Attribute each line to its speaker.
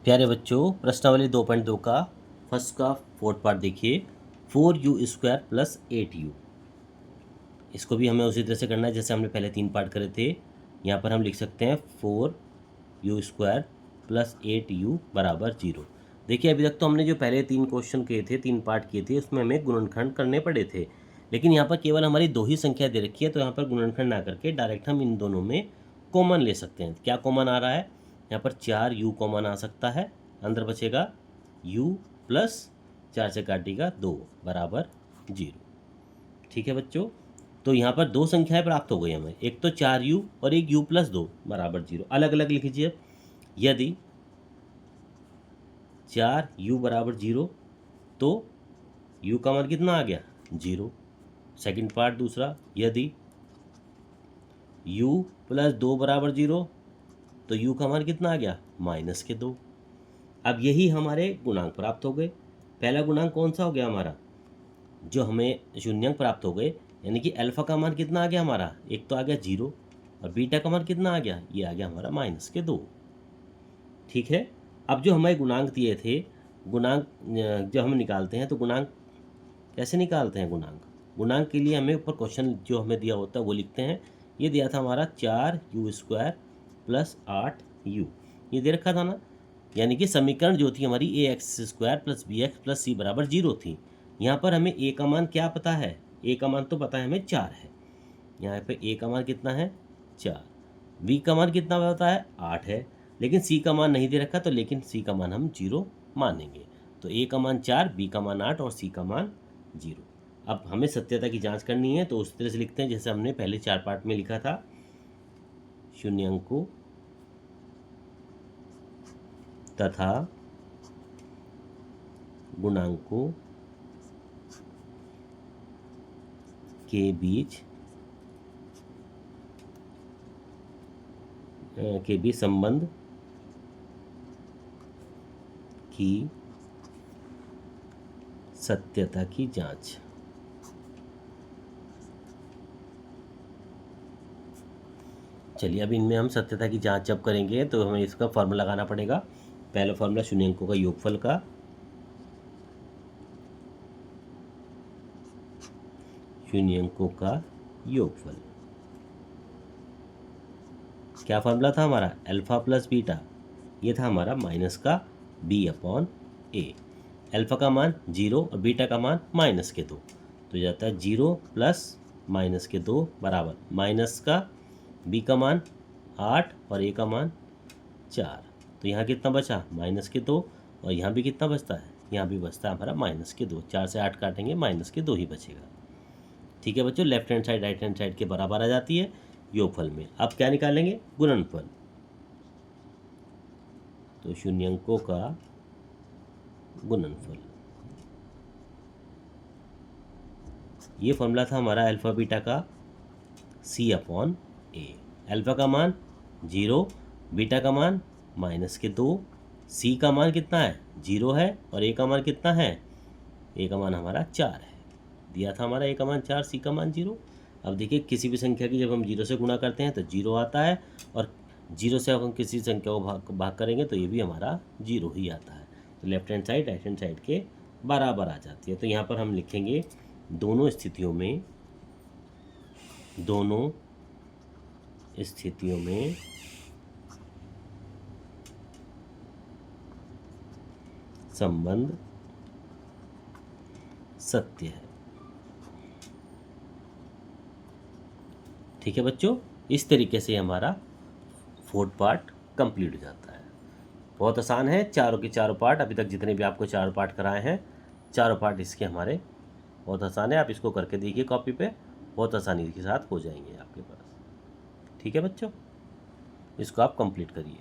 Speaker 1: प्यारे बच्चों, प्रश्नावली 2.2 का फर्स्ट का फोर्थ पार्ट देखिए। 4u² plus 8u। इसको भी हमें उसी तरह से करना है जैसे हमने पहले 3 पार्ट करे थे। यहाँ पर हम लिख सकते हैं 4u² प्लस 8u बराबर 0। देखिए, अभी तक तो हमने जो पहले 3 क्वेश्चन किए थे, 3 पार्ट किए थे, उसमें हमें गुणनखंड करने पड़े थे। लेकिन यहाँ पर केवल हमारी 2 ही संख्या दे रखी है, तो यहाँ पर गुणनखंड ना करके डायरेक्ट हम इन दोनों में कॉमन ले सकते हैं। क्या कॉमन आ रहा है? यहाँ पर 4u कॉमन आ सकता है। अंदर बचेगा u प्लस 4 से काटेगा 2 बराबर 0। ठीक है बच्चों, तो यहाँ पर 2 संख्याएं प्राप्त हो गई हमें, एक तो 4u और एक u प्लस 2 बराबर 0। अलग अलग लिख लीजिए। यदि 4u बराबर 0 तो u का मान कितना आ गया? 0। सेकंड पार्ट दूसरा, यदि u प्लस 2 बराबर 0 तो u का मान कितना आ गया? -2। अब यही हमारे गुणांक प्राप्त हो गए। पहला गुणांक कौन सा हो गया हमारा? जो हमें शून्यांक प्राप्त हो गए, यानी कि अल्फा का मान कितना आ गया हमारा? एक तो आ गया 0 और बीटा का मान कितना आ गया? ये आ गया हमारा -2। ठीक है। अब जो हमें गुणांक दिए थे, गुणांक जब हम निकालते हैं तो गुणांक कैसे निकालते हैं? गुणांक के लिए हमें ऊपर क्वेश्चन जो हमें दिया होता है वो लिखते हैं। ये दिया था हमारा 4u² प्लस 8u, ये दे रखा था ना। यानी कि समीकरण जो थी हमारी ax² plus bx plus c बराबर 0 थी। यहाँ पर हमें a का मान क्या पता है? a का मान तो पता है हमें 4 है। यहाँ पे a का मान कितना है? 4। b का मान कितना पता है? 8 है। लेकिन c का मान नहीं दे रखा, तो लेकिन c का मान हम 0 मानेंगे। तो a का मान 4, b का मान 8 और c का मान 0। अब हमें सत्यता की जांच करनी है, तो उस तरह से लिखते हैं जैसे हमने पहले 4 पार्ट में लिखा था। शून्यांकों तथा गुणांकों के बीच संबंध की सत्यता की जांच। चलिए, अब इनमें हम सत्यता की जांच जब करेंगे तो हमें इसका फॉर्मूला लगाना पड़ेगा। पहला फॉर्मूला शून्यांकों का योगफल का, शून्यांकों का योगफल। क्या फॉर्मूला था हमारा? Alpha plus beta. ये था हमारा माइनस का b/a। अल्फा का मान 0 और बीटा का मान -2, तो जाता है 0 प्लस -2 बराबर माइनस का b का मान 8 और a का मान 4। तो यहाँ कितना बचा? -2। और यहाँ भी कितना बचता है? यहाँ भी बचता है हमारा -2। 4 से 8 काटेंगे, -2 ही बचेगा। ठीक है बच्चों, left hand side right hand side के बराबर आ जाती है योगफल में। अब क्या निकालेंगे? गुणनफल। तो शून्यांकों का गुणनफल, ये फॉर्मूला था हमारा अल्फा बीटा का c/a। अल्फा का मान 0, बीटा का मान -2, c का मान कितना है? 0 है और a का मान कितना है? a का मान हमारा 4 है। दिया था हमारा a का मान 4, c का मान 0। अब देखिए, किसी भी संख्या की जब हम 0 से गुणा करते हैं तो 0 आता है, और 0 से हम किसी संख्या को भाग करेंगे तो ये भी हमारा 0 ही आता है। तो left hand side right hand side के बराबर आ जाती है। तो यहाँ पर हम लिखेंगे दोनों स्थितियों में संबंध सत्य है। ठीक है बच्चों, इस तरीके से हमारा फोर्थ पार्ट कंप्लीट हो जाता है। बहुत आसान है, चारों के चारों पार्ट, अभी तक जितने भी आपको 4 पार्ट कराए हैं, चारों पार्ट इसके हमारे बहुत आसान है। आप इसको करके देखिए कॉपी पे, बहुत आसानी के साथ हो जाएंगे आपके पास। ठीक है बच्चों, इसको आप कंप्लीट करिए।